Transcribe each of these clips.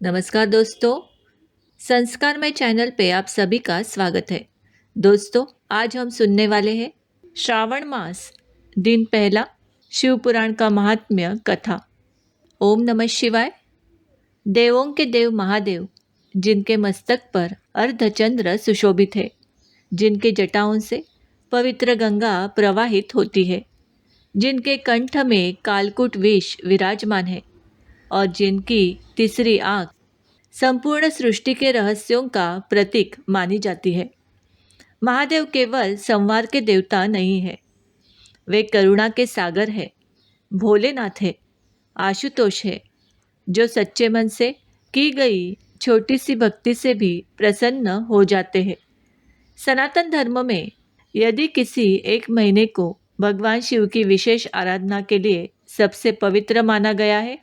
नमस्कार दोस्तों। संस्कारमय चैनल पे आप सभी का स्वागत है। दोस्तों, आज हम सुनने वाले हैं श्रावण मास दिन पहला शिव पुराण का महात्म्य कथा। ओम नमः शिवाय। देवों के देव महादेव, जिनके मस्तक पर अर्धचंद्र सुशोभित है, जिनके जटाओं से पवित्र गंगा प्रवाहित होती है, जिनके कंठ में कालकूट विष विराजमान है और जिनकी तीसरी आंख संपूर्ण सृष्टि के रहस्यों का प्रतीक मानी जाती है। महादेव केवल संवार के देवता नहीं है, वे करुणा के सागर है, भोलेनाथ है, आशुतोष है, जो सच्चे मन से की गई छोटी सी भक्ति से भी प्रसन्न हो जाते हैं। सनातन धर्म में यदि किसी एक महीने को भगवान शिव की विशेष आराधना के लिए सबसे पवित्र माना गया है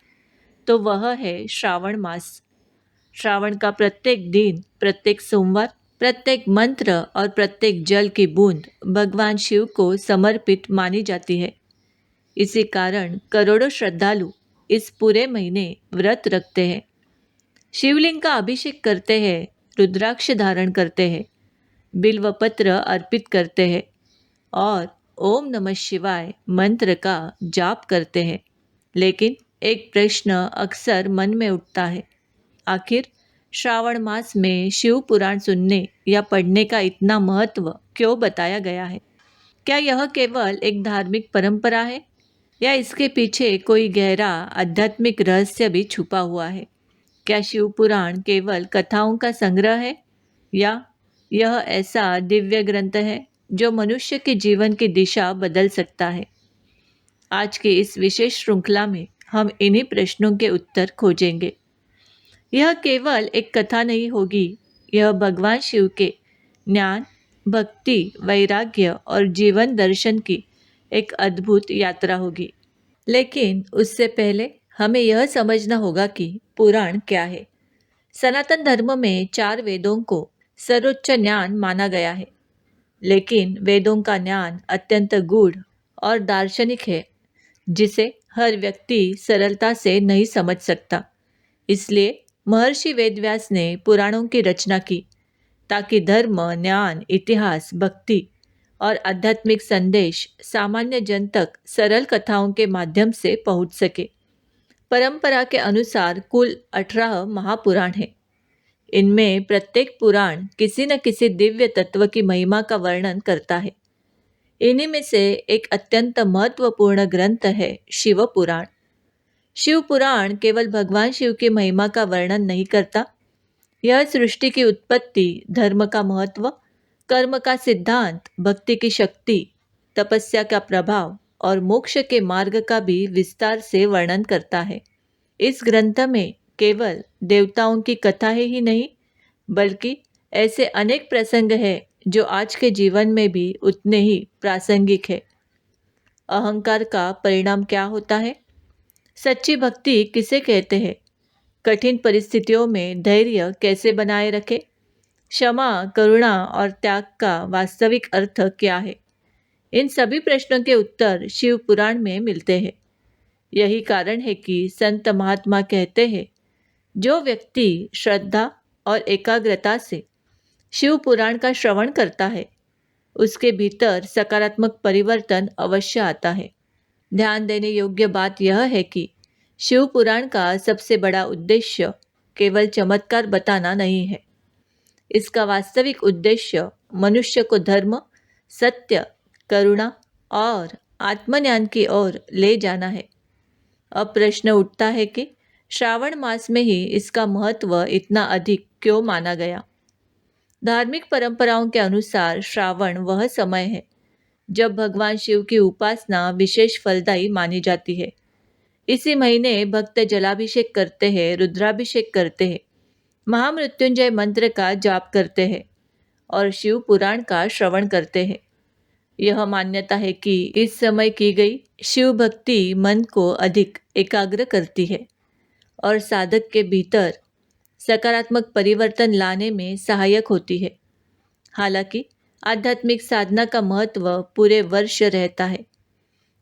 तो वह है श्रावण मास। श्रावण का प्रत्येक दिन, प्रत्येक सोमवार, प्रत्येक मंत्र और प्रत्येक जल की बूंद भगवान शिव को समर्पित मानी जाती है। इसी कारण करोड़ों श्रद्धालु इस पूरे महीने व्रत रखते हैं, शिवलिंग का अभिषेक करते हैं, रुद्राक्ष धारण करते हैं, बिल्वपत्र अर्पित करते हैं और ओम नमः शिवाय मंत्र का जाप करते हैं। लेकिन एक प्रश्न अक्सर मन में उठता है, आखिर श्रावण मास में शिव पुराण सुनने या पढ़ने का इतना महत्व क्यों बताया गया है? क्या यह केवल एक धार्मिक परंपरा है या इसके पीछे कोई गहरा आध्यात्मिक रहस्य भी छुपा हुआ है? क्या शिव पुराण केवल कथाओं का संग्रह है या यह ऐसा दिव्य ग्रंथ है जो मनुष्य के जीवन की दिशा बदल सकता है? आज की इस विशेष श्रृंखला में हम इन्हीं प्रश्नों के उत्तर खोजेंगे। यह केवल एक कथा नहीं होगी, यह भगवान शिव के ज्ञान, भक्ति, वैराग्य और जीवन दर्शन की एक अद्भुत यात्रा होगी। लेकिन उससे पहले हमें यह समझना होगा कि पुराण क्या है। सनातन धर्म में 4 वेदों को सर्वोच्च ज्ञान माना गया है, लेकिन वेदों का ज्ञान अत्यंत गूढ़ और दार्शनिक है, जिसे हर व्यक्ति सरलता से नहीं समझ सकता। इसलिए महर्षि वेदव्यास ने पुराणों की रचना की ताकि धर्म, ज्ञान, इतिहास, भक्ति और आध्यात्मिक संदेश सामान्य जन तक सरल कथाओं के माध्यम से पहुंच सके। परंपरा के अनुसार कुल 18 महापुराण हैं। इनमें प्रत्येक पुराण किसी न किसी दिव्य तत्व की महिमा का वर्णन करता है। इन्हीं में से एक अत्यंत महत्वपूर्ण ग्रंथ है शिव पुराण। शिव पुराण केवल भगवान शिव की महिमा का वर्णन नहीं करता, यह सृष्टि की उत्पत्ति, धर्म का महत्व, कर्म का सिद्धांत, भक्ति की शक्ति, तपस्या का प्रभाव और मोक्ष के मार्ग का भी विस्तार से वर्णन करता है। इस ग्रंथ में केवल देवताओं की कथाएं ही नहीं, बल्कि ऐसे अनेक प्रसंग हैं जो आज के जीवन में भी उतने ही प्रासंगिक है। अहंकार का परिणाम क्या होता है? सच्ची भक्ति किसे कहते हैं? कठिन परिस्थितियों में धैर्य कैसे बनाए रखें? क्षमा, करुणा और त्याग का वास्तविक अर्थ क्या है? इन सभी प्रश्नों के उत्तर शिव पुराण में मिलते हैं। यही कारण है कि संत महात्मा कहते हैं, जो व्यक्ति श्रद्धा और एकाग्रता से शिव पुराण का श्रवण करता है, उसके भीतर सकारात्मक परिवर्तन अवश्य आता है। ध्यान देने योग्य बात यह है कि शिव पुराण का सबसे बड़ा उद्देश्य केवल चमत्कार बताना नहीं है। इसका वास्तविक उद्देश्य मनुष्य को धर्म, सत्य, करुणा और आत्मज्ञान की ओर ले जाना है। अब प्रश्न उठता है कि श्रावण मास में ही इसका महत्व इतना अधिक क्यों माना गया? धार्मिक परंपराओं के अनुसार श्रावण वह समय है जब भगवान शिव की उपासना विशेष फलदायी मानी जाती है। इसी महीने भक्त जलाभिषेक करते हैं, रुद्राभिषेक करते हैं, महामृत्युंजय मंत्र का जाप करते हैं और शिव पुराण का श्रवण करते हैं। यह मान्यता है कि इस समय की गई शिव भक्ति मन को अधिक एकाग्र करती है और साधक के भीतर सकारात्मक परिवर्तन लाने में सहायक होती है। हालांकि आध्यात्मिक साधना का महत्व पूरे वर्ष रहता है,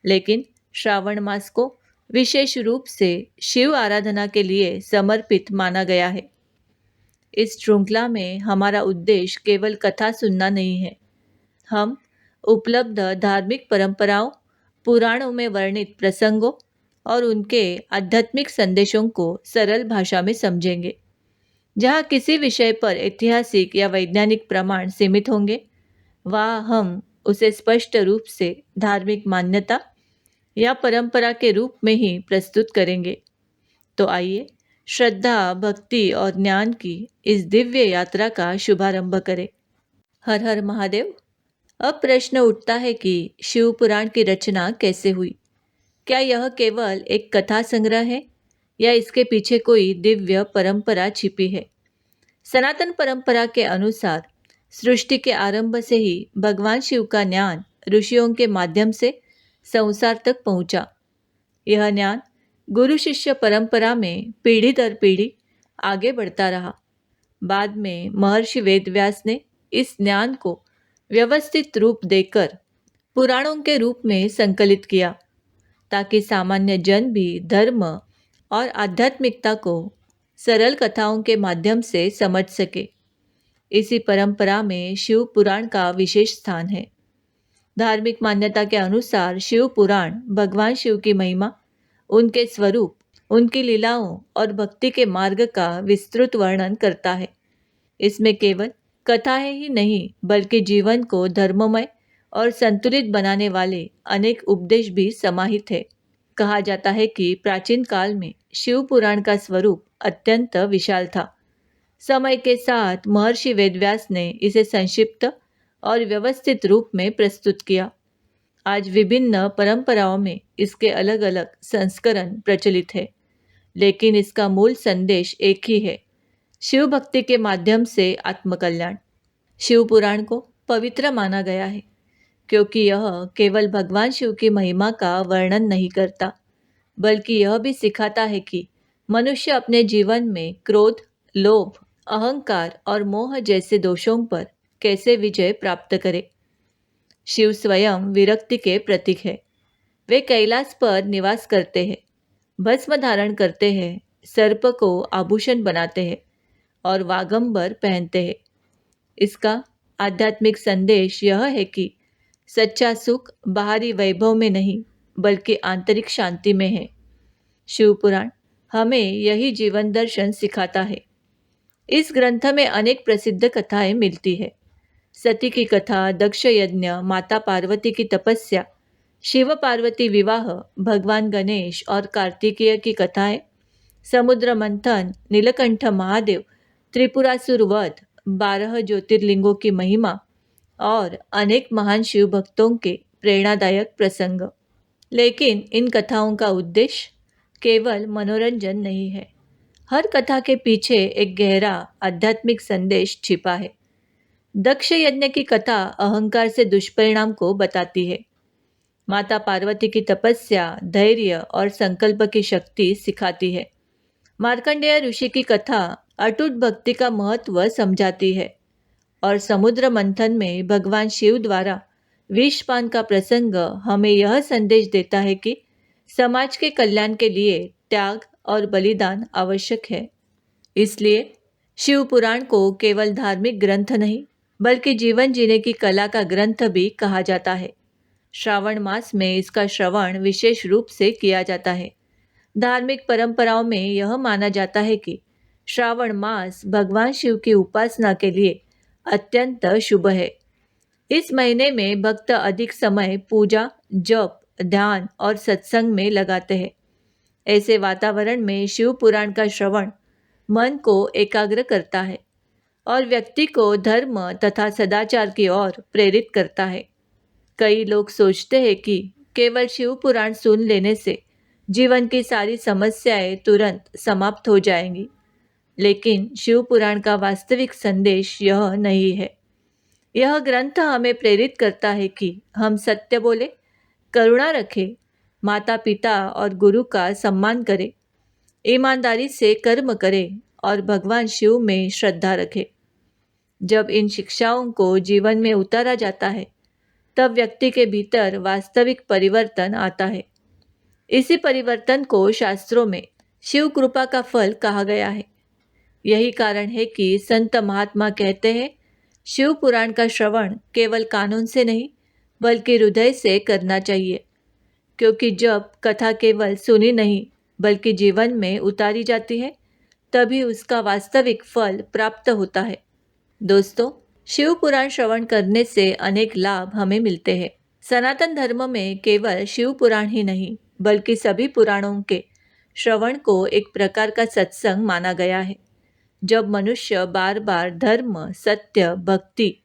लेकिन श्रावण मास को विशेष रूप से शिव आराधना के लिए समर्पित माना गया है। इस श्रृंखला में हमारा उद्देश्य केवल कथा सुनना नहीं है। हम उपलब्ध धार्मिक परंपराओं, पुराणों में वर्णित प्रसंगों और उनके आध्यात्मिक संदेशों को सरल भाषा में समझेंगे। जहाँ किसी विषय पर ऐतिहासिक या वैज्ञानिक प्रमाण सीमित होंगे, वहाँ हम उसे स्पष्ट रूप से धार्मिक मान्यता या परंपरा के रूप में ही प्रस्तुत करेंगे। तो आइए श्रद्धा, भक्ति और ज्ञान की इस दिव्य यात्रा का शुभारंभ करें। हर हर महादेव। अब प्रश्न उठता है कि शिव पुराण की रचना कैसे हुई? क्या यह केवल एक कथा संग्रह है या इसके पीछे कोई दिव्य परंपरा छिपी है? सनातन परंपरा के अनुसार सृष्टि के आरंभ से ही भगवान शिव का ज्ञान ऋषियों के माध्यम से संसार तक पहुंचा। यह ज्ञान गुरु शिष्य परंपरा में पीढ़ी दर पीढ़ी आगे बढ़ता रहा। बाद में महर्षि वेदव्यास ने इस ज्ञान को व्यवस्थित रूप देकर पुराणों के रूप में संकलित किया, ताकि सामान्य जन भी धर्म और आध्यात्मिकता को सरल कथाओं के माध्यम से समझ सके। इसी परंपरा में शिव पुराण का विशेष स्थान है। धार्मिक मान्यता के अनुसार शिव पुराण भगवान शिव की महिमा, उनके स्वरूप, उनकी लीलाओं और भक्ति के मार्ग का विस्तृत वर्णन करता है। इसमें केवल कथाएं ही नहीं, बल्कि जीवन को धर्ममय और संतुलित बनाने वाले अनेक उपदेश भी समाहित है। कहा जाता है कि प्राचीन काल में शिव पुराण का स्वरूप अत्यंत विशाल था। समय के साथ महर्षि वेदव्यास ने इसे संक्षिप्त और व्यवस्थित रूप में प्रस्तुत किया। आज विभिन्न परंपराओं में इसके अलग अलग संस्करण प्रचलित है, लेकिन इसका मूल संदेश एक ही है, शिव भक्ति के माध्यम से आत्मकल्याण। शिव पुराण को पवित्र माना गया है क्योंकि यह केवल भगवान शिव की महिमा का वर्णन नहीं करता, बल्कि यह भी सिखाता है कि मनुष्य अपने जीवन में क्रोध, लोभ, अहंकार और मोह जैसे दोषों पर कैसे विजय प्राप्त करे। शिव स्वयं विरक्ति के प्रतीक है। वे कैलाश पर निवास करते हैं, भस्म धारण करते हैं, सर्प को आभूषण बनाते हैं और वागंबर पहनते हैं। इसका आध्यात्मिक संदेश यह है कि सच्चा सुख बाहरी वैभव में नहीं, बल्कि आंतरिक शांति में है। शिव पुराण हमें यही जीवन दर्शन सिखाता है। इस ग्रंथ में अनेक प्रसिद्ध कथाएं मिलती है। सती की कथा, दक्ष यज्ञ, माता पार्वती की तपस्या, शिव पार्वती विवाह, भगवान गणेश और कार्तिकेय की कथाएं, समुद्र मंथन, नीलकंठ महादेव, त्रिपुरासुर वध, 12 ज्योतिर्लिंगों की महिमा और अनेक महान शिव भक्तों के प्रेरणादायक प्रसंग। लेकिन इन कथाओं का उद्देश्य केवल मनोरंजन नहीं है। हर कथा के पीछे एक गहरा आध्यात्मिक संदेश छिपा है। दक्ष यज्ञ की कथा अहंकार से दुष्परिणाम को बताती है। माता पार्वती की तपस्या धैर्य और संकल्प की शक्ति सिखाती है। मार्कंडेय ऋषि की कथा अटूट भक्ति का महत्व समझाती है। और समुद्र मंथन में भगवान शिव द्वारा विषपान का प्रसंग हमें यह संदेश देता है कि समाज के कल्याण के लिए त्याग और बलिदान आवश्यक है। इसलिए शिव पुराण को केवल धार्मिक ग्रंथ नहीं, बल्कि जीवन जीने की कला का ग्रंथ भी कहा जाता है। श्रावण मास में इसका श्रवण विशेष रूप से किया जाता है। धार्मिक परंपराओं में यह माना जाता है कि श्रावण मास भगवान शिव की उपासना के लिए अत्यंत शुभ है। इस महीने में भक्त अधिक समय पूजा, जप, ध्यान और सत्संग में लगाते हैं। ऐसे वातावरण में शिव पुराण का श्रवण मन को एकाग्र करता है और व्यक्ति को धर्म तथा सदाचार की ओर प्रेरित करता है। कई लोग सोचते हैं कि केवल शिव पुराण सुन लेने से जीवन की सारी समस्याएं तुरंत समाप्त हो जाएंगी, लेकिन शिव पुराण का वास्तविक संदेश यह नहीं है। यह ग्रंथ हमें प्रेरित करता है कि हम सत्य बोले, करुणा रखें, माता पिता और गुरु का सम्मान करें, ईमानदारी से कर्म करें और भगवान शिव में श्रद्धा रखें। जब इन शिक्षाओं को जीवन में उतारा जाता है, तब व्यक्ति के भीतर वास्तविक परिवर्तन आता है। इसी परिवर्तन को शास्त्रों में शिव कृपा का फल कहा गया है। यही कारण है कि संत महात्मा कहते हैं, शिव पुराण का श्रवण केवल कानून से नहीं बल्कि हृदय से करना चाहिए, क्योंकि जब कथा केवल सुनी नहीं बल्कि जीवन में उतारी जाती है तभी उसका वास्तविक फल प्राप्त होता है। दोस्तों, शिव पुराण श्रवण करने से अनेक लाभ हमें मिलते हैं। सनातन धर्म में केवल शिव पुराण ही नहीं बल्कि सभी पुराणों के श्रवण को एक प्रकार का सत्संग माना गया है। जब मनुष्य बार बार धर्म, सत्य, भक्ति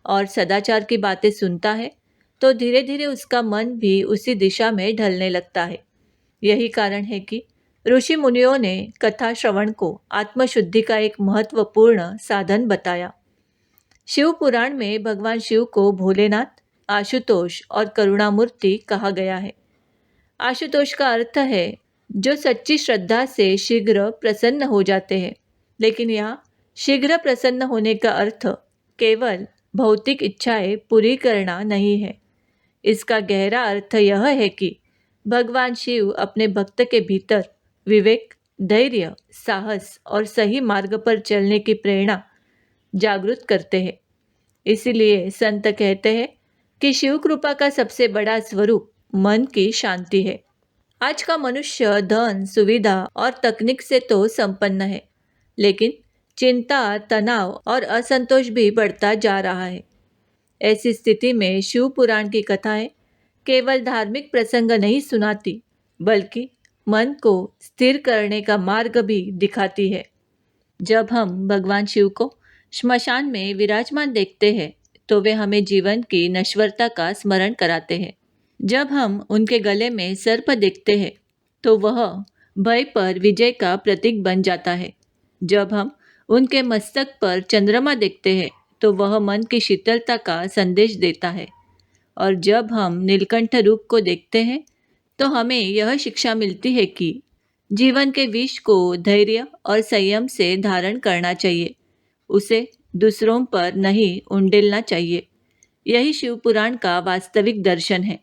और सदाचार की बातें सुनता है तो धीरे धीरे उसका मन भी उसी दिशा में ढलने लगता है। यही कारण है कि ऋषि मुनियों ने कथा श्रवण को आत्मशुद्धि का एक महत्वपूर्ण साधन बताया। शिव पुराण में भगवान शिव को भोलेनाथ, आशुतोष और करुणामूर्ति कहा गया है। आशुतोष का अर्थ है जो सच्ची श्रद्धा से शीघ्र प्रसन्न हो जाते हैं, लेकिन यहाँ शीघ्र प्रसन्न होने का अर्थ केवल भौतिक इच्छाएं पूरी करना नहीं है। इसका गहरा अर्थ यह है कि भगवान शिव अपने भक्त के भीतर विवेक, धैर्य, साहस और सही मार्ग पर चलने की प्रेरणा जागृत करते हैं। इसीलिए संत कहते हैं कि शिव कृपा का सबसे बड़ा स्वरूप मन की शांति है। आज का मनुष्य धन, सुविधा और तकनीक से तो संपन्न है, लेकिन चिंता, तनाव और असंतोष भी बढ़ता जा रहा है। ऐसी स्थिति में शिव पुराण की कथाएं केवल धार्मिक प्रसंग नहीं सुनाती बल्कि मन को स्थिर करने का मार्ग भी दिखाती है। जब हम भगवान शिव को श्मशान में विराजमान देखते हैं तो वे हमें जीवन की नश्वरता का स्मरण कराते हैं। जब हम उनके गले में सर्प देखते हैं तो वह भय पर विजय का प्रतीक बन जाता है। जब हम उनके मस्तक पर चंद्रमा देखते हैं तो वह मन की शीतलता का संदेश देता है। और जब हम नीलकंठ रूप को देखते हैं तो हमें यह शिक्षा मिलती है कि जीवन के विष को धैर्य और संयम से धारण करना चाहिए, उसे दूसरों पर नहीं उंडेलना चाहिए। यही शिव पुराण का वास्तविक दर्शन है।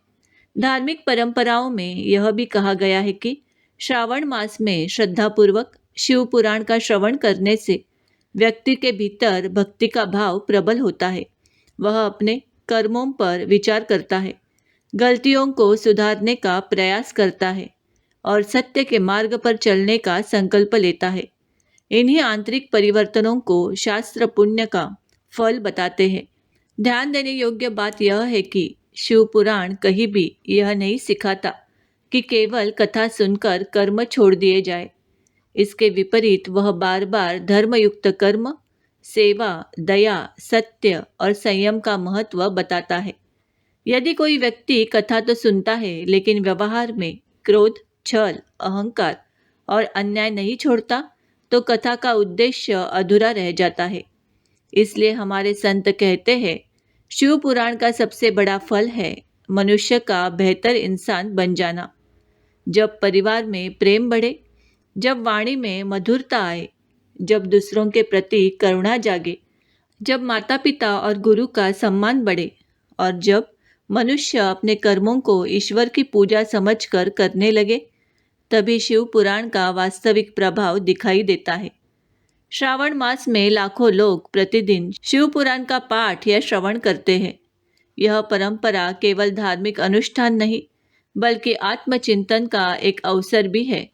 धार्मिक परंपराओं में यह भी कहा गया है कि श्रावण मास में श्रद्धापूर्वक शिव पुराण का श्रवण करने से व्यक्ति के भीतर भक्ति का भाव प्रबल होता है। वह अपने कर्मों पर विचार करता है, गलतियों को सुधारने का प्रयास करता है और सत्य के मार्ग पर चलने का संकल्प लेता है। इन्हीं आंतरिक परिवर्तनों को शास्त्र पुण्य का फल बताते हैं। ध्यान देने योग्य बात यह है कि शिव पुराण कहीं भी यह नहीं सिखाता कि केवल कथा सुनकर कर्म छोड़ दिए जाए। इसके विपरीत वह बार बार धर्मयुक्त कर्म, सेवा, दया, सत्य और संयम का महत्व बताता है। यदि कोई व्यक्ति कथा तो सुनता है लेकिन व्यवहार में क्रोध, छल, अहंकार और अन्याय नहीं छोड़ता तो कथा का उद्देश्य अधूरा रह जाता है। इसलिए हमारे संत कहते हैं, शिव पुराण का सबसे बड़ा फल है मनुष्य का बेहतर इंसान बन जाना। जब परिवार में प्रेम बढ़े, जब वाणी में मधुरता आए, जब दूसरों के प्रति करुणा जागे, जब माता पिता और गुरु का सम्मान बढ़े और जब मनुष्य अपने कर्मों को ईश्वर की पूजा समझकर करने लगे, तभी शिव पुराण का वास्तविक प्रभाव दिखाई देता है। श्रावण मास में लाखों लोग प्रतिदिन शिव पुराण का पाठ या श्रवण करते हैं। यह परंपरा केवल धार्मिक अनुष्ठान नहीं बल्कि आत्मचिंतन का एक अवसर भी है।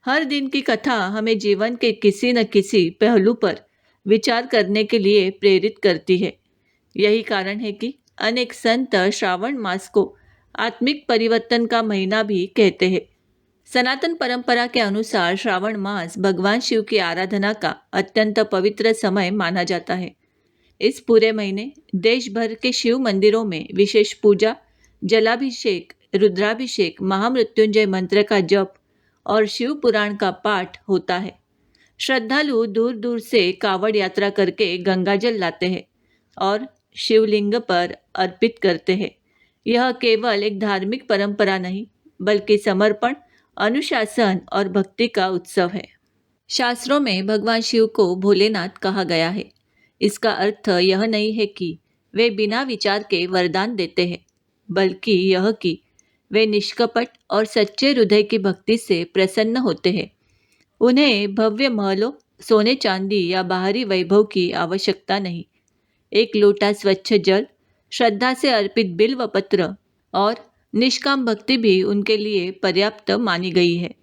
हर दिन की कथा हमें जीवन के किसी न किसी पहलू पर विचार करने के लिए प्रेरित करती है। यही कारण है कि अनेक संत श्रावण मास को आत्मिक परिवर्तन का महीना भी कहते हैं। सनातन परंपरा के अनुसार श्रावण मास भगवान शिव की आराधना का अत्यंत पवित्र समय माना जाता है। इस पूरे महीने देश भर के शिव मंदिरों में विशेष पूजा, जलाभिषेक, रुद्राभिषेक, महामृत्युंजय मंत्र का जप और शिव पुराण का पाठ होता है। श्रद्धालु दूर दूर से कावड़ यात्रा करके गंगाजल लाते हैं और शिवलिंग पर अर्पित करते हैं। यह केवल एक धार्मिक परंपरा नहीं बल्कि समर्पण, अनुशासन और भक्ति का उत्सव है। शास्त्रों में भगवान शिव को भोलेनाथ कहा गया है। इसका अर्थ यह नहीं है कि वे बिना विचार के वरदान देते हैं, बल्कि यह कि वे निष्कपट और सच्चे हृदय की भक्ति से प्रसन्न होते हैं। उन्हें भव्य महलों, सोने चांदी या बाहरी वैभव की आवश्यकता नहीं। एक लोटा स्वच्छ जल, श्रद्धा से अर्पित बिल्व पत्र और निष्काम भक्ति भी उनके लिए पर्याप्त मानी गई है।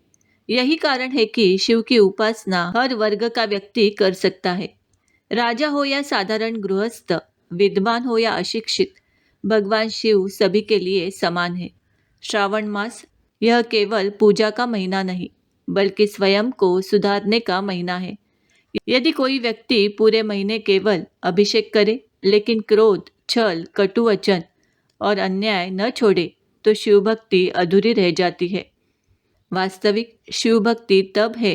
यही कारण है कि शिव की उपासना हर वर्ग का व्यक्ति कर सकता है। राजा हो या साधारण गृहस्थ, विद्वान हो या अशिक्षित, भगवान शिव सभी के लिए समान है। श्रावण मास यह केवल पूजा का महीना नहीं, बल्कि स्वयं को सुधारने का महीना है। यदि कोई व्यक्ति पूरे महीने केवल अभिषेक करे, लेकिन क्रोध, छल, कटु वचन और अन्याय न छोड़े, तो शिव भक्ति अधूरी रह जाती है। वास्तविक शिव भक्ति तब है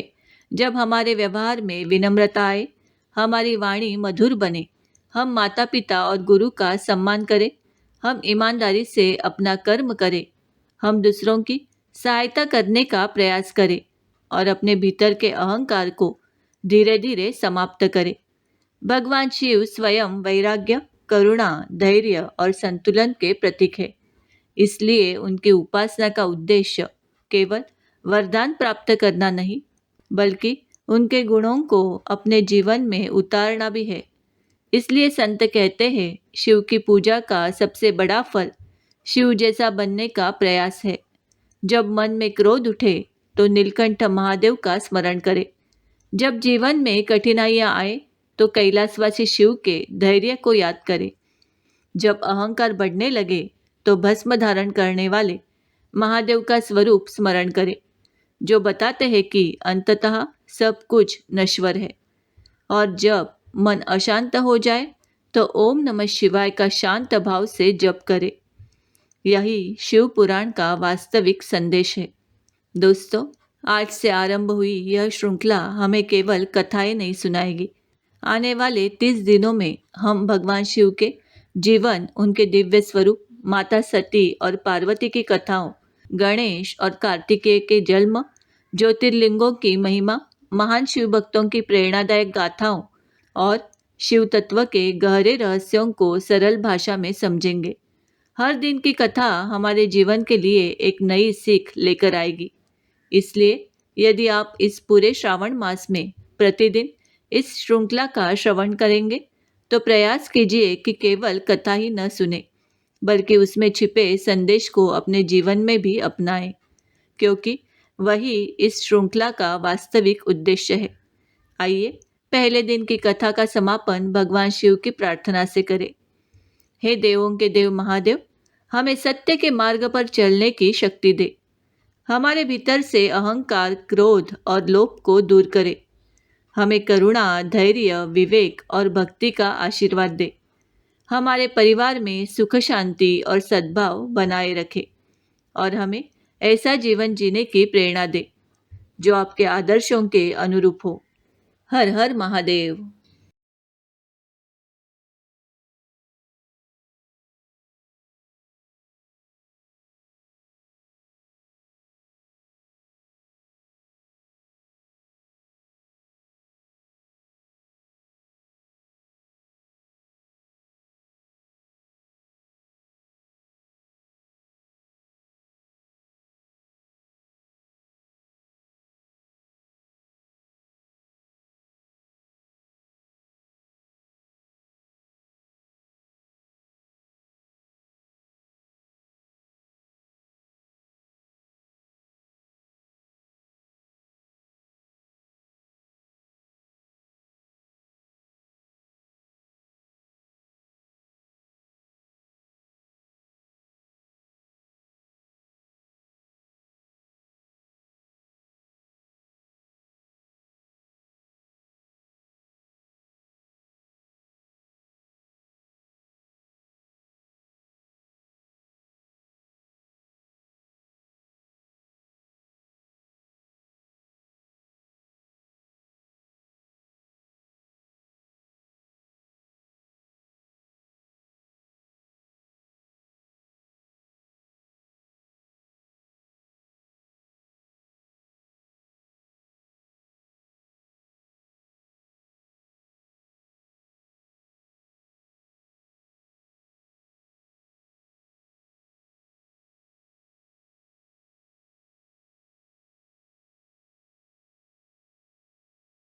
जब हमारे व्यवहार में विनम्रता आए, हमारी वाणी मधुर बने, हम माता पिता और गुरु का सम्मान करें, हम ईमानदारी से अपना कर्म करें, हम दूसरों की सहायता करने का प्रयास करें और अपने भीतर के अहंकार को धीरे धीरे समाप्त करें। भगवान शिव स्वयं वैराग्य, करुणा, धैर्य और संतुलन के प्रतीक है। इसलिए उनकी उपासना का उद्देश्य केवल वरदान प्राप्त करना नहीं, बल्कि उनके गुणों को अपने जीवन में उतारना भी है। इसलिए संत कहते हैं, शिव की पूजा का सबसे बड़ा फल शिव जैसा बनने का प्रयास है। जब मन में क्रोध उठे तो नीलकंठ महादेव का स्मरण करें। जब जीवन में कठिनाइयां आए तो कैलाशवासी शिव के धैर्य को याद करें। जब अहंकार बढ़ने लगे तो भस्म धारण करने वाले महादेव का स्वरूप स्मरण करें, जो बताते हैं कि अंततः सब कुछ नश्वर है। और जब मन अशांत हो जाए तो ओम नमः शिवाय का शांत भाव से जप करें। यही शिव पुराण का वास्तविक संदेश है। दोस्तों, आज से आरंभ हुई यह श्रृंखला हमें केवल कथाएं नहीं सुनाएगी। आने वाले 30 दिनों में हम भगवान शिव के जीवन, उनके दिव्य स्वरूप, माता सती और पार्वती की कथाओं, गणेश और कार्तिकेय के जन्म, ज्योतिर्लिंगों की महिमा, महान शिव भक्तों की प्रेरणादायक गाथाओं और शिव तत्व के गहरे रहस्यों को सरल भाषा में समझेंगे। हर दिन की कथा हमारे जीवन के लिए एक नई सीख लेकर आएगी। इसलिए यदि आप इस पूरे श्रावण मास में प्रतिदिन इस श्रृंखला का श्रवण करेंगे, तो प्रयास कीजिए कि केवल कथा ही न सुने, बल्कि उसमें छिपे संदेश को अपने जीवन में भी अपनाएं, क्योंकि वही इस श्रृंखला का वास्तविक उद्देश्य है। आइए पहले दिन की कथा का समापन भगवान शिव की प्रार्थना से करें। हे देवों के देव महादेव, हमें सत्य के मार्ग पर चलने की शक्ति दे। हमारे भीतर से अहंकार, क्रोध और लोभ को दूर करे। हमें करुणा, धैर्य, विवेक और भक्ति का आशीर्वाद दे। हमारे परिवार में सुख, शांति और सद्भाव बनाए रखे और हमें ऐसा जीवन जीने की प्रेरणा दे जो आपके आदर्शों के अनुरूप हो। हर हर महादेव।